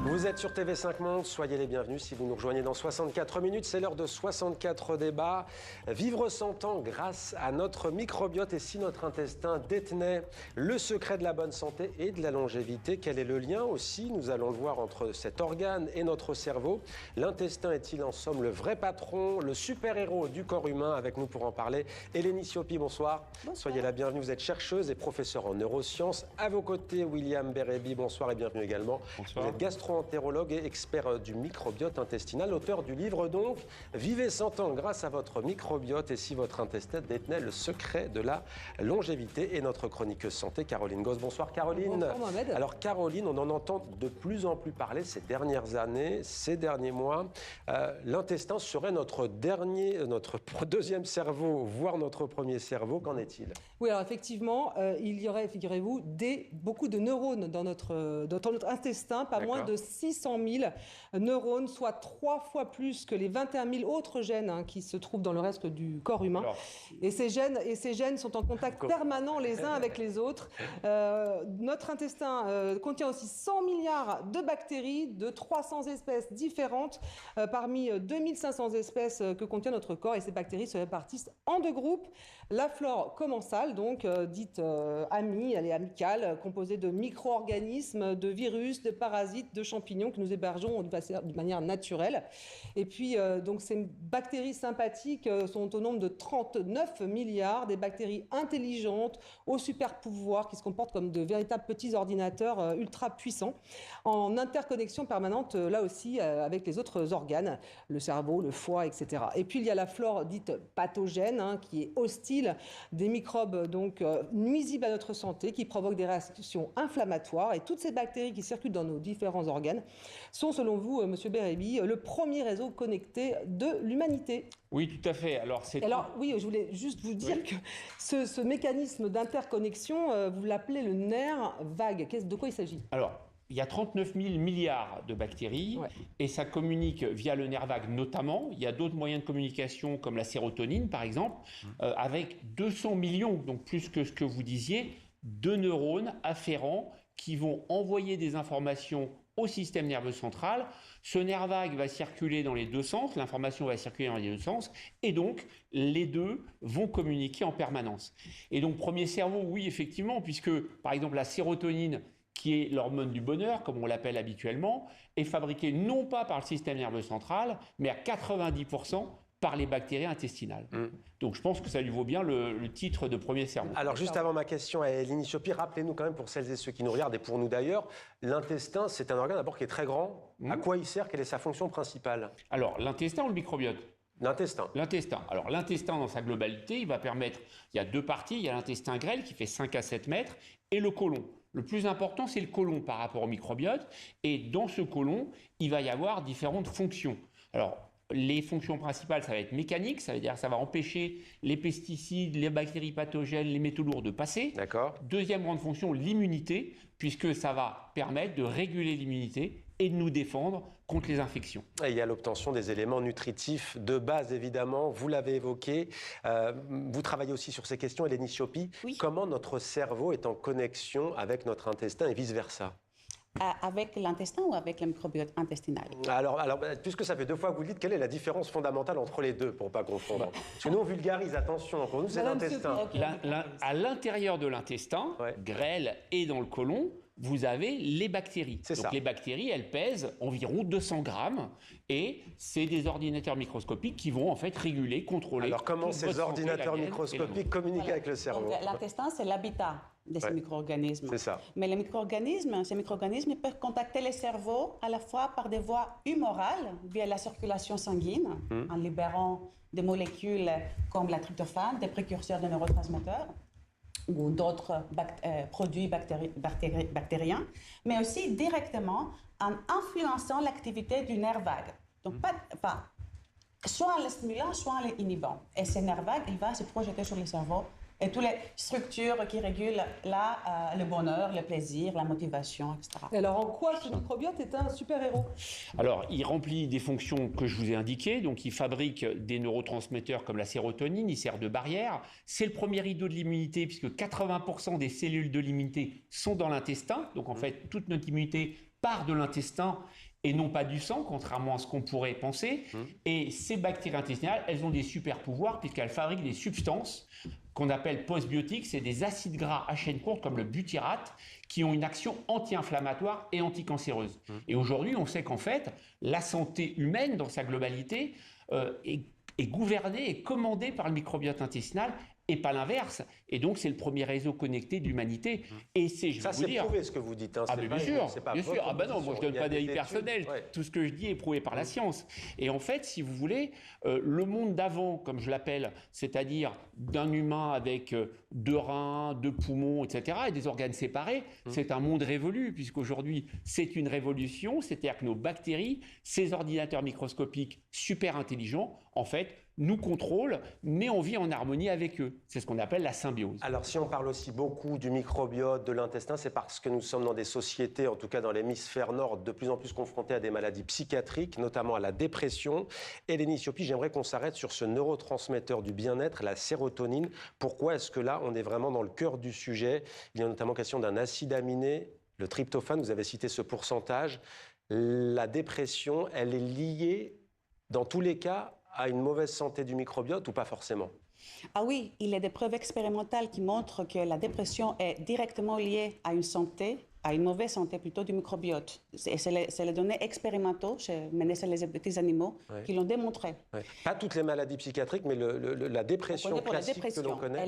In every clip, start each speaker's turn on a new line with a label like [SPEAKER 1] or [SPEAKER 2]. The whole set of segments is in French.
[SPEAKER 1] Vous êtes sur TV5 Monde, soyez les bienvenus si vous nous rejoignez dans 64 minutes. C'est l'heure de 64 débats. Vivre 100 ans grâce à notre microbiote. Et si notre intestin détenait le secret de la bonne santé et de la longévité, quel est le lien aussi, nous allons le voir, entre cet organe et notre cerveau? L'intestin est-il en somme le vrai patron, le super-héros du corps humain? Avec nous pour en parler, Eleni Ciopi, bonsoir. Bonsoir. Soyez la bienvenue, vous êtes chercheuse et professeure en neurosciences. À vos côtés, William Bérébi, bonsoir et bienvenue également. Bonsoir. Vous êtes gastro-entérologue et expert du microbiote intestinal, auteur du livre donc « Vivez 100 ans grâce à votre microbiote et si votre intestin détenait le secret de la longévité ». Et notre chroniqueuse santé, Caroline Gauss. Bonsoir Caroline.
[SPEAKER 2] Bonsoir Mohamed.
[SPEAKER 1] Alors Caroline, on en entend de plus en plus parler ces dernières années, ces derniers mois. L'intestin serait notre deuxième cerveau, voire notre premier cerveau. Qu'en est-il?
[SPEAKER 2] Oui, alors effectivement, il y aurait, figurez-vous, beaucoup de neurones dans notre intestin, pas moins de 600 000 neurones, soit 3 fois plus que les 21 000 autres gènes qui se trouvent dans le reste du corps humain. Alors, et ces gènes sont en contact permanent les uns avec les autres. Notre intestin contient aussi 100 milliards de bactéries de 300 espèces différentes parmi 2500 espèces que contient notre corps. Et ces bactéries se répartissent en deux groupes. La flore commensale, donc dite amie, elle est amicale, composée de micro-organismes, de virus, de parasites, de champignons que nous hébergeons de manière naturelle. Et puis, donc, ces bactéries sympathiques sont au nombre de 39 milliards, des bactéries intelligentes, aux super pouvoirs, qui se comportent comme de véritables petits ordinateurs ultra puissants, en interconnexion permanente, là aussi, avec les autres organes, le cerveau, le foie, etc. Et puis, il y a la flore dite pathogène, qui est hostile, des microbes donc nuisibles à notre santé, qui provoquent des réactions inflammatoires. Et toutes ces bactéries qui circulent dans nos différents organes sont, selon vous, Monsieur Bérébi, le premier réseau connecté de l'humanité.
[SPEAKER 3] Oui, tout à fait. Alors,
[SPEAKER 2] oui, je voulais juste vous dire que ce mécanisme d'interconnexion, vous l'appelez le nerf vague. De quoi il s'agit?
[SPEAKER 3] Alors, il y a 39 000 milliards de bactéries et ça communique via le nerf vague notamment. Il y a d'autres moyens de communication comme la sérotonine, par exemple, avec 200 millions, donc plus que ce que vous disiez, de neurones afférents qui vont envoyer des informations au système nerveux central. Ce nerf vague va circuler dans les deux sens, l'information va circuler dans les deux sens, et donc les deux vont communiquer en permanence. Et donc premier cerveau, oui effectivement, puisque par exemple la sérotonine, qui est l'hormone du bonheur, comme on l'appelle habituellement, est fabriquée non pas par le système nerveux central, mais à 90% par les bactéries intestinales. Donc je pense que ça lui vaut bien le titre de premier cerveau.
[SPEAKER 1] Alors juste avant ma question à Eleni Ciopi, rappelez-nous quand même pour celles et ceux qui nous regardent et pour nous d'ailleurs, l'intestin c'est un organe d'abord qui est très grand. À quoi il sert? Quelle est sa fonction principale?
[SPEAKER 3] Alors l'intestin ou le microbiote?
[SPEAKER 1] L'intestin.
[SPEAKER 3] L'intestin. Alors l'intestin dans sa globalité, il va permettre, il y a deux parties, il y a l'intestin grêle qui fait 5 à 7 mètres et le côlon. Le plus important, c'est le côlon par rapport au microbiote. Et dans ce côlon, il va y avoir différentes fonctions. Alors, les fonctions principales, ça va être mécanique, ça veut dire que ça va empêcher les pesticides, les bactéries pathogènes, les métaux lourds de passer.
[SPEAKER 1] D'accord.
[SPEAKER 3] Deuxième grande fonction, l'immunité, puisque ça va permettre de réguler l'immunité et de nous défendre contre les infections.
[SPEAKER 1] Et il y a l'obtention des éléments nutritifs de base, évidemment. Vous l'avez évoqué. Vous travaillez aussi sur ces questions, Eleni Ciopi.
[SPEAKER 4] Oui.
[SPEAKER 1] Comment notre cerveau est en connexion avec notre intestin et vice-versa?
[SPEAKER 4] Avec l'intestin ou avec le microbiote intestinal?
[SPEAKER 1] Alors, puisque ça fait 2 fois que vous le dites, quelle est la différence fondamentale entre les deux, pour ne pas confondre? Parce que nous, on vulgarise, attention, pour nous, c'est l'intestin.
[SPEAKER 3] À l'intérieur de l'intestin, grêle et dans le côlon, vous avez les bactéries. Donc les bactéries, elles pèsent environ 200 grammes et c'est des ordinateurs microscopiques qui vont en fait réguler, contrôler.
[SPEAKER 1] Alors comment ces ordinateurs microscopiques communiquent avec le cerveau?
[SPEAKER 4] L'intestin, c'est l'habitat de ces micro-organismes.
[SPEAKER 1] C'est ça.
[SPEAKER 4] Mais ces micro-organismes peuvent contacter le cerveau à la fois par des voies humorales, via la circulation sanguine, en libérant des molécules comme la tryptophane, des précurseurs de neurotransmetteurs, ou d'autres produits bactériens, mais aussi directement en influençant l'activité du nerf vague. Donc, soit en le stimulant, soit en l'inhibant. Et ce nerf vague, il va se projeter sur le cerveau et toutes les structures qui régulent le bonheur, le plaisir, la motivation, etc.
[SPEAKER 2] Et alors, en quoi ce microbiote est un super-héros?
[SPEAKER 3] Alors, il remplit des fonctions que je vous ai indiquées. Donc, il fabrique des neurotransmetteurs comme la sérotonine, il sert de barrière. C'est le premier rideau de l'immunité puisque 80% des cellules de l'immunité sont dans l'intestin. Donc, en fait, toute notre immunité part de l'intestin et non pas du sang, contrairement à ce qu'on pourrait penser. Et ces bactéries intestinales, elles ont des super pouvoirs puisqu'elles fabriquent des substances qu'on appelle postbiotiques, c'est des acides gras à chaîne courte comme le butyrate qui ont une action anti-inflammatoire et anticancéreuse. Et aujourd'hui, on sait qu'en fait, la santé humaine dans sa globalité est gouvernée et commandée par le microbiote intestinal et pas l'inverse. Et donc, c'est le premier réseau connecté de l'humanité. Et c'est, je vais vous dire...
[SPEAKER 1] Ça, c'est prouvé ce que vous dites. Hein.
[SPEAKER 3] Ah, mais bien sûr, bien sûr. Ah ben non, moi, je ne donne pas d'avis personnel. Ouais. Tout ce que je dis est prouvé par la science. Et en fait, si vous voulez, le monde d'avant, comme je l'appelle, c'est-à-dire d'un humain avec 2 reins, 2 poumons, etc., et des organes séparés, c'est un monde révolu, puisqu'aujourd'hui, c'est une révolution. C'est-à-dire que nos bactéries, ces ordinateurs microscopiques super intelligents, en fait, nous contrôlent, mais on vit en harmonie avec eux. C'est ce qu'on appelle la symbiose.
[SPEAKER 1] Alors, si on parle aussi beaucoup du microbiote, de l'intestin, c'est parce que nous sommes dans des sociétés, en tout cas dans l'hémisphère nord, de plus en plus confrontés à des maladies psychiatriques, notamment à la dépression. Hélénie Ciopi, j'aimerais qu'on s'arrête sur ce neurotransmetteur du bien-être, la sérotonine. Pourquoi est-ce que là, on est vraiment dans le cœur du sujet? Il y a notamment question d'un acide aminé, le tryptophane, vous avez cité ce pourcentage. La dépression, elle est liée, dans tous les cas, à une mauvaise santé du microbiote ou pas forcément?
[SPEAKER 4] Ah oui, il y a des preuves expérimentales qui montrent que la dépression est directement liée à une mauvaise santé plutôt du microbiote. C'est les données expérimentaux menées sur les petits animaux qui l'ont démontré.
[SPEAKER 1] Ouais. Pas toutes les maladies psychiatriques, mais la dépression classique que l'on connaît.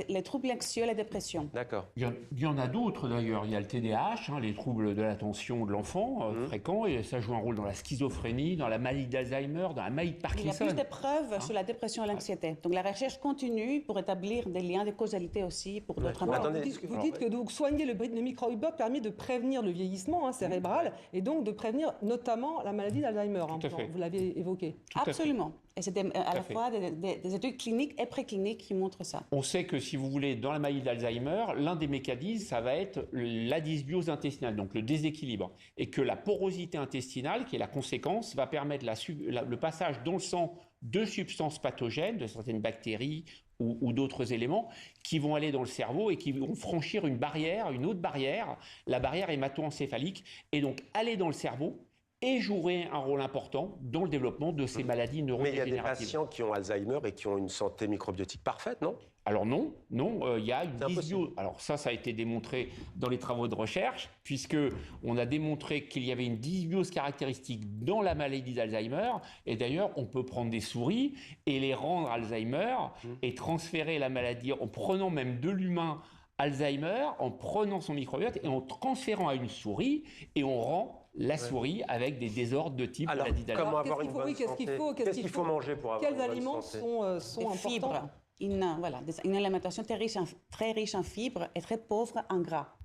[SPEAKER 4] Les troubles anxieux, la dépression.
[SPEAKER 1] D'accord.
[SPEAKER 3] Il y en a d'autres d'ailleurs. Il y a le TDAH, les troubles de l'attention de l'enfant fréquents, et ça joue un rôle dans la schizophrénie, dans la maladie d'Alzheimer, dans la maladie de Parkinson.
[SPEAKER 4] Il y a plus de preuves sur la dépression et l'anxiété. Donc la recherche continue pour établir des liens de causalité aussi pour d'autres maladies.
[SPEAKER 2] Vous dites que donc, soigner le microbiote permet de prévenir le vieillissement cérébral et donc de prévenir notamment la maladie d'Alzheimer. Vous l'avez évoqué.
[SPEAKER 4] Absolument. Et c'est à la fois des études cliniques et précliniques qui montrent ça.
[SPEAKER 3] On sait que si vous voulez, dans la maladie d'Alzheimer, l'un des mécanismes, ça va être la dysbiose intestinale, donc le déséquilibre. Et que la porosité intestinale, qui est la conséquence, va permettre le passage dans le sang de substances pathogènes, de certaines bactéries ou d'autres éléments qui vont aller dans le cerveau et qui vont franchir une autre barrière, la barrière hémato-encéphalique, et donc aller dans le cerveau et jouer un rôle important dans le développement de ces maladies neurodégénératives.
[SPEAKER 1] Mais il y a des patients qui ont Alzheimer et qui ont une santé microbiotique parfaite, non?
[SPEAKER 3] Alors non, il y a une dysbiose. Alors ça a été démontré dans les travaux de recherche, puisqu'on a démontré qu'il y avait une dysbiose caractéristique dans la maladie d'Alzheimer. Et d'ailleurs, on peut prendre des souris et les rendre Alzheimer et transférer la maladie en prenant même de l'humain Alzheimer, en prenant son microbiote et en transférant à une souris, et on rend la souris avec des désordres de type maladie d'Alzheimer.
[SPEAKER 1] Comment avoir une bonne santé? Qu'est-ce qu'il faut manger pour avoir une bonne santé?
[SPEAKER 2] Quels aliments sont importants?
[SPEAKER 4] Fibres. Une alimentation très riche en fibres et très pauvre en gras.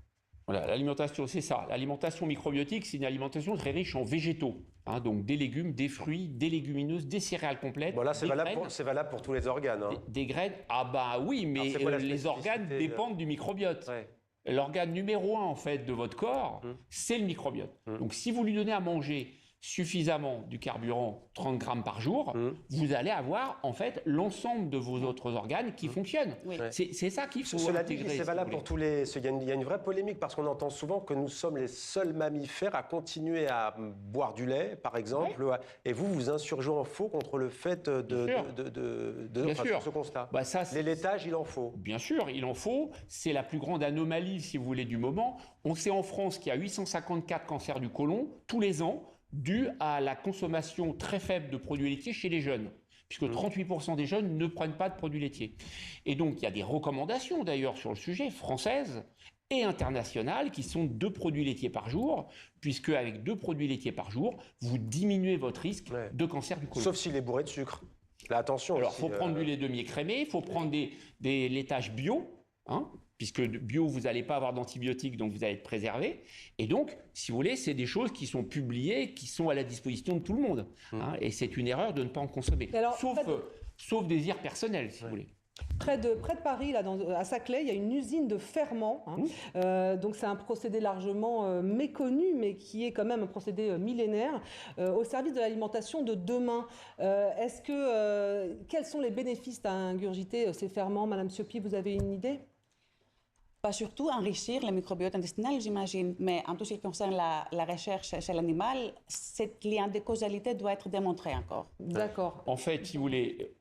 [SPEAKER 3] Voilà, l'alimentation, c'est ça. L'alimentation microbiotique, c'est une alimentation très riche en végétaux. Donc des légumes, des fruits, des légumineuses, des céréales complètes.
[SPEAKER 1] Bon, là, c'est valable pour tous les organes.
[SPEAKER 3] Des graines, oui, mais les organes dépendent du microbiote. Ouais. L'organe numéro 1, en fait, de votre corps, c'est le microbiote. Donc, si vous lui donnez à manger suffisamment du carburant, 30 grammes par jour, vous allez avoir en fait l'ensemble de vos autres organes qui fonctionnent. Oui. C'est ça qu'il faut intégrer.
[SPEAKER 1] C'est valable pour tous les... Il y a une vraie polémique parce qu'on entend souvent que nous sommes les seuls mammifères à continuer à boire du lait, par exemple. Oui. Et vous insurgez en faux contre le fait ce constat. Les laitages, il en faut.
[SPEAKER 3] Bien sûr, il en faut. C'est la plus grande anomalie, si vous voulez, du moment. On sait en France qu'il y a 854 cancers du côlon tous les ans, dû à la consommation très faible de produits laitiers chez les jeunes, puisque 38% des jeunes ne prennent pas de produits laitiers. Et donc, il y a des recommandations d'ailleurs sur le sujet, françaises et internationales, qui sont 2 produits laitiers par jour, puisque avec 2 produits laitiers par jour, vous diminuez votre risque de cancer du côlon.
[SPEAKER 1] Sauf s'il est bourré de sucre. Là, attention.
[SPEAKER 3] Alors, il faut prendre du lait demi-écrémé, il faut prendre des laitages bio, puisque bio, vous n'allez pas avoir d'antibiotiques, donc vous allez être préservé. Et donc, si vous voulez, c'est des choses qui sont publiées, qui sont à la disposition de tout le monde. Et c'est une erreur de ne pas en consommer. Alors, sauf désir personnel, si vous voulez.
[SPEAKER 2] Près de Paris, là, à Saclay, il y a une usine de ferment. Donc c'est un procédé largement méconnu, mais qui est quand même un procédé millénaire au service de l'alimentation de demain. Quels sont les bénéfices à ingurgiter ces ferments, Madame Ciopi, vous avez une idée?
[SPEAKER 4] Pas surtout enrichir le microbiote intestinal, j'imagine, mais en tout ce qui concerne la recherche chez l'animal, cette lien de causalité doit être démontré encore.
[SPEAKER 2] D'accord.
[SPEAKER 3] En fait, si vous voulez,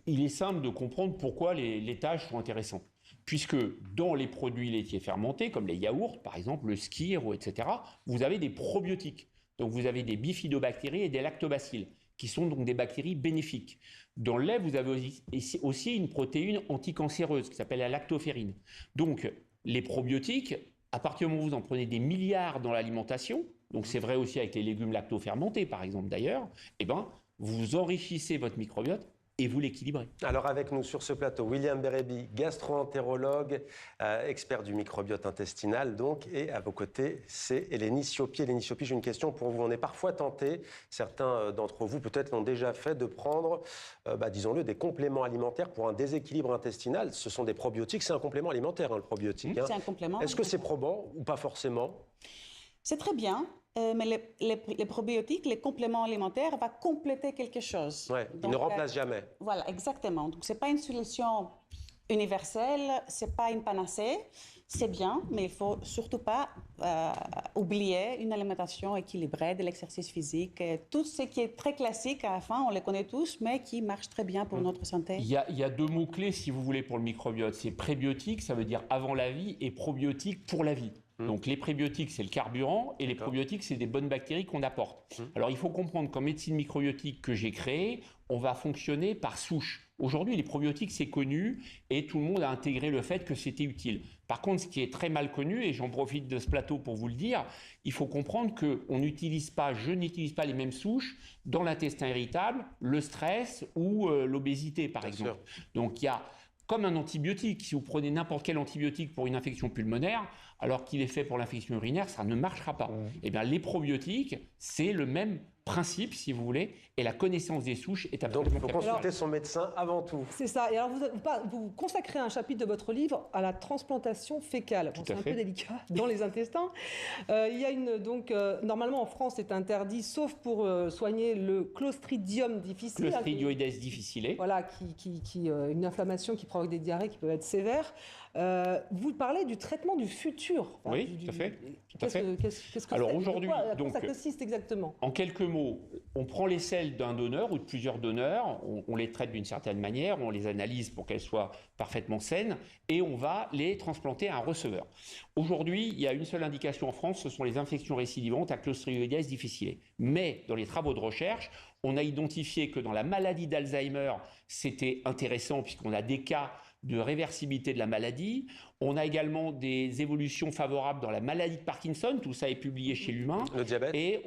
[SPEAKER 3] il est simple de comprendre pourquoi les laitages sont intéressants. Puisque dans les produits laitiers fermentés, comme les yaourts, par exemple, le skyr, etc., vous avez des probiotiques. Donc vous avez des bifidobactéries et des lactobacilles, qui sont donc des bactéries bénéfiques. Dans le lait, vous avez aussi une protéine anticancéreuse qui s'appelle la lactoférine. Donc les probiotiques, à partir du moment où vous en prenez des milliards dans l'alimentation, donc c'est vrai aussi avec les légumes lactofermentés par exemple d'ailleurs, eh ben, vous enrichissez votre microbiote et vous l'équilibrez.
[SPEAKER 1] Alors avec nous sur ce plateau, William Bérébi, gastro-entérologue, expert du microbiote intestinal donc, et à vos côtés, c'est Eleni Ciopi. Eleni Ciopi, j'ai une question pour vous. On est parfois tenté, certains d'entre vous peut-être l'ont déjà fait, de prendre, disons-le, des compléments alimentaires pour un déséquilibre intestinal. Ce sont des probiotiques, c'est un complément alimentaire, le probiotique.
[SPEAKER 4] C'est un complément.
[SPEAKER 1] Est-ce que c'est probant ou pas forcément?
[SPEAKER 4] C'est très bien. Mais les probiotiques, les compléments alimentaires, vont compléter quelque chose.
[SPEAKER 1] Ouais, ils ne remplacent jamais.
[SPEAKER 4] Voilà, exactement. Donc, ce n'est pas une solution universelle, ce n'est pas une panacée. C'est bien, mais il ne faut surtout pas oublier une alimentation équilibrée, de l'exercice physique. Tout ce qui est très classique, à la fin, on les connaît tous, mais qui marche très bien pour notre santé.
[SPEAKER 3] Il y a deux mots-clés, si vous voulez, pour le microbiote. C'est prébiotique, ça veut dire avant la vie, et probiotique pour la vie. Donc les prébiotiques, c'est le carburant, et les probiotiques, c'est des bonnes bactéries qu'on apporte. Alors il faut comprendre qu'en médecine microbiotique que j'ai créée, on va fonctionner par souche. Aujourd'hui, les probiotiques, c'est connu, et tout le monde a intégré le fait que c'était utile. Par contre, ce qui est très mal connu, et j'en profite de ce plateau pour vous le dire, il faut comprendre que je n'utilise pas les mêmes souches dans l'intestin irritable, le stress ou l'obésité, par exemple. Donc il y a comme un antibiotique. Si vous prenez n'importe quel antibiotique pour une infection pulmonaire, alors qu'il est fait pour l'infection urinaire, ça ne marchera pas. Eh bien, les probiotiques, c'est le même principe, si vous voulez, et la connaissance des souches est absolument
[SPEAKER 1] Donc, il faut consulter son médecin avant tout.
[SPEAKER 2] C'est ça. Et alors, vous consacrez un chapitre de votre livre à la transplantation fécale. Bon, c'est un peu délicat dans les intestins. Il y a normalement en France, c'est interdit, sauf pour soigner le Clostridium difficile.
[SPEAKER 3] Clostridioides difficile.
[SPEAKER 2] Voilà, une inflammation qui provoque des diarrhées qui peuvent être sévères. Vous parlez du traitement du futur.
[SPEAKER 3] Oui, tout à fait.
[SPEAKER 2] Qu'est-ce que
[SPEAKER 3] alors aujourd'hui,
[SPEAKER 2] donc, ça consiste exactement?
[SPEAKER 3] En quelques mots, on prend les selles d'un donneur ou de plusieurs donneurs, on les traite d'une certaine manière, on les analyse pour qu'elles soient parfaitement saines, et on va les transplanter à un receveur. Aujourd'hui, il y a une seule indication en France, ce sont les infections récidivantes à Clostridioides difficile. Mais dans les travaux de recherche, on a identifié que dans la maladie d'Alzheimer, c'était intéressant puisqu'on a des cas de réversibilité de la maladie. On a également des évolutions favorables dans la maladie de Parkinson. Tout ça est publié chez l'humain.
[SPEAKER 1] Le diabète.
[SPEAKER 3] Et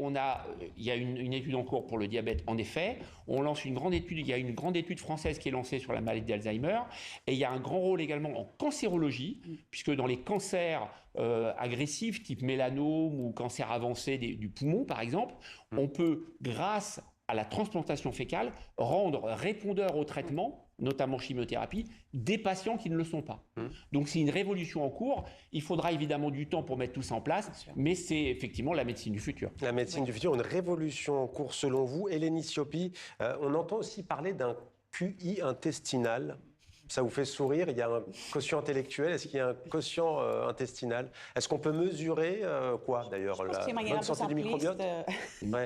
[SPEAKER 3] il y a une étude en cours pour le diabète, en effet. On lance une grande étude. Il y a une grande étude française qui est lancée sur la maladie d'Alzheimer. Et il y a un grand rôle également en cancérologie, puisque dans les cancers agressifs, type mélanome ou cancer avancé du poumon, par exemple, on peut, grâce à la transplantation fécale, rendre répondeur au traitement, notamment chimiothérapie, des patients qui ne le sont pas. Donc c'est une révolution en cours. Il faudra évidemment du temps pour mettre tout ça en place, mais c'est effectivement la médecine du futur.
[SPEAKER 1] La médecine du futur, une révolution en cours selon vous. Eleni Ciopi, on entend aussi parler d'un QI intestinal. Ça vous fait sourire? Il y a un quotient intellectuel. Est-ce qu'il y a un quotient intestinal? Est-ce qu'on peut mesurer quoi d'ailleurs? La bonne santé du microbiote?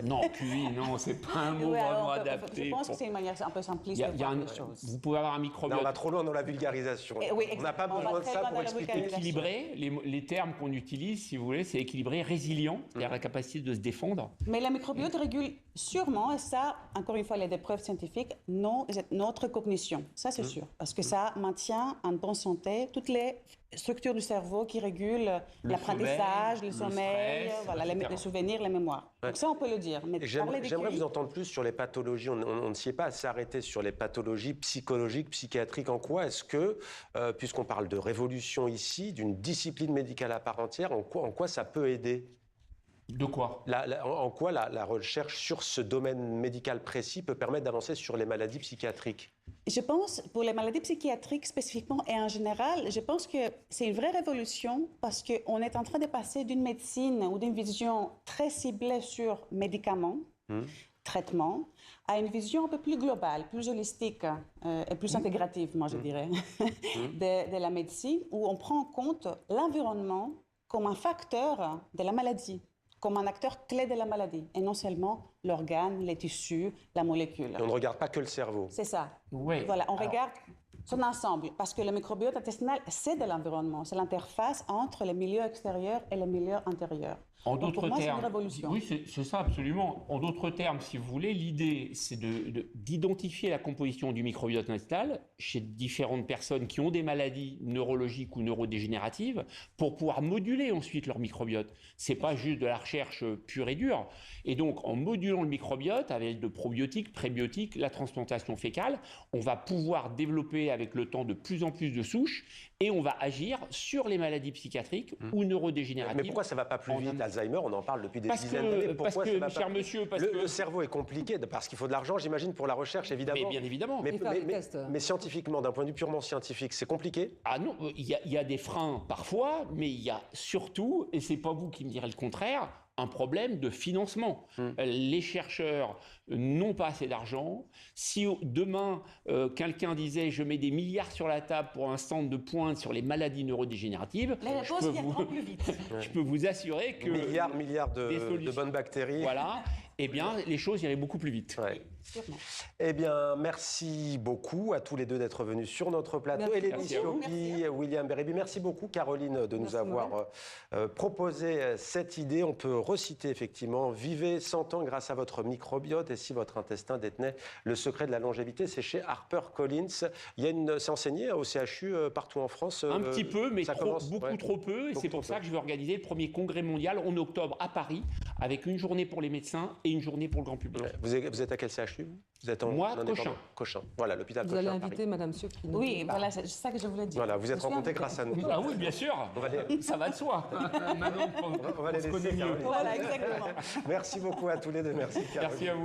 [SPEAKER 3] Non, QI, non, c'est pas un mot vraiment adapté.
[SPEAKER 4] Je pense que c'est une manière un peu simpliste de voir les choses.
[SPEAKER 3] Vous pouvez avoir un microbiote.
[SPEAKER 1] Non, on va trop loin dans la vulgarisation. On n'a pas besoin de ça pour expliquer.
[SPEAKER 3] Équilibré, les termes qu'on utilise, si vous voulez, c'est équilibré, résilient, c'est-à-dire la capacité de se défendre.
[SPEAKER 4] Mais le microbiote régule sûrement, et ça, encore une fois, il y a des preuves scientifiques, notre cognition. Ça, c'est sûr. Parce que ça maintient en bonne santé toutes les structures du cerveau qui régulent l'apprentissage, le sommeil, les souvenirs, la mémoire. Donc ça, on peut le dire.
[SPEAKER 1] J'aimerais vous entendre plus sur les pathologies. On ne s'y est pas assez arrêté sur les pathologies psychologiques, psychiatriques. En quoi est-ce que, puisqu'on parle de révolution ici, d'une discipline médicale à part entière, en quoi ça peut aider?
[SPEAKER 3] De quoi?
[SPEAKER 1] En quoi la recherche sur ce domaine médical précis peut permettre d'avancer sur les maladies psychiatriques?
[SPEAKER 4] Je pense, pour les maladies psychiatriques spécifiquement et en général, je pense que c'est une vraie révolution parce qu'on est en train de passer d'une médecine ou d'une vision très ciblée sur médicaments, traitements, à une vision un peu plus globale, plus holistique et plus intégrative, moi je dirais, de la médecine, où on prend en compte l'environnement comme un facteur de la maladie, comme un acteur clé de la maladie, et non seulement l'organe, les tissus, la molécule.
[SPEAKER 1] Et on ne regarde pas que le cerveau.
[SPEAKER 4] C'est ça.
[SPEAKER 3] Oui.
[SPEAKER 4] Voilà, on regarde son ensemble, parce que le microbiote intestinal, c'est de l'environnement, c'est l'interface entre les milieux extérieurs et les milieux intérieurs.
[SPEAKER 3] En
[SPEAKER 4] Donc,
[SPEAKER 3] d'autres
[SPEAKER 4] pour moi,
[SPEAKER 3] termes,
[SPEAKER 4] c'est une révolution.
[SPEAKER 3] oui, c'est ça absolument. En d'autres termes, si vous voulez, l'idée, c'est d'identifier la composition du microbiote intestinal chez différentes personnes qui ont des maladies neurologiques ou neurodégénératives pour pouvoir moduler ensuite leur microbiote. C'est pas juste de la recherche pure et dure. Et donc, en modulant le microbiote avec de probiotiques, prébiotiques, la transplantation fécale, on va pouvoir développer avec le temps de plus en plus de souches et on va agir sur les maladies psychiatriques ou neurodégénératives.
[SPEAKER 1] Mais pourquoi ça ne va pas plus vite? Alzheimer, on en parle depuis des dizaines d'années.
[SPEAKER 3] Parce que, cher monsieur,
[SPEAKER 1] le cerveau est compliqué, parce qu'il faut de l'argent, j'imagine, pour la recherche, évidemment.
[SPEAKER 3] Mais bien évidemment.
[SPEAKER 1] Mais scientifiquement, d'un point de vue purement scientifique, c'est compliqué?
[SPEAKER 3] Ah non, il y a des freins parfois, mais il y a surtout, et c'est pas vous qui me direz le contraire, un problème de financement. Les chercheurs n'ont pas assez d'argent. Si demain, quelqu'un disait « je mets des milliards sur la table pour un centre de pointe sur les maladies neurodégénératives », je peux vous assurer que...
[SPEAKER 1] Milliards de bonnes bactéries.
[SPEAKER 3] Voilà, eh bien, les choses iraient beaucoup plus vite.
[SPEAKER 1] Ouais. Eh bien, merci beaucoup à tous les deux d'être venus sur notre plateau. Hélénie Sciopi, William Bérébi. Merci beaucoup, Caroline, de nous avoir proposé cette idée. On peut reciter effectivement « Vivez 100 ans grâce à votre microbiote et si votre intestin détenait le secret de la longévité ». C'est chez HarperCollins. C'est enseigné au CHU partout en France.
[SPEAKER 3] Un petit peu, mais beaucoup trop peu. Et c'est pour ça
[SPEAKER 1] peu.
[SPEAKER 3] que je vais organiser le premier congrès mondial en octobre à Paris, avec une journée pour les médecins et une journée pour le grand public.
[SPEAKER 1] Vous êtes à quel CHU? Vous êtes
[SPEAKER 3] Moi, Cochin.
[SPEAKER 1] Cochin. Voilà, l'hôpital Cochin.
[SPEAKER 2] Vous allez inviter Mme Sciopi.
[SPEAKER 4] Oui, voilà, c'est ça que je voulais dire.
[SPEAKER 1] Voilà, vous êtes rencontrés grâce à nous.
[SPEAKER 3] Ah oui, bien sûr. Ça va de soi. Maintenant,
[SPEAKER 1] on va les laisser.
[SPEAKER 4] Voilà, exactement.
[SPEAKER 1] Merci beaucoup à tous les deux. Merci, Caroline.
[SPEAKER 3] Merci à vous.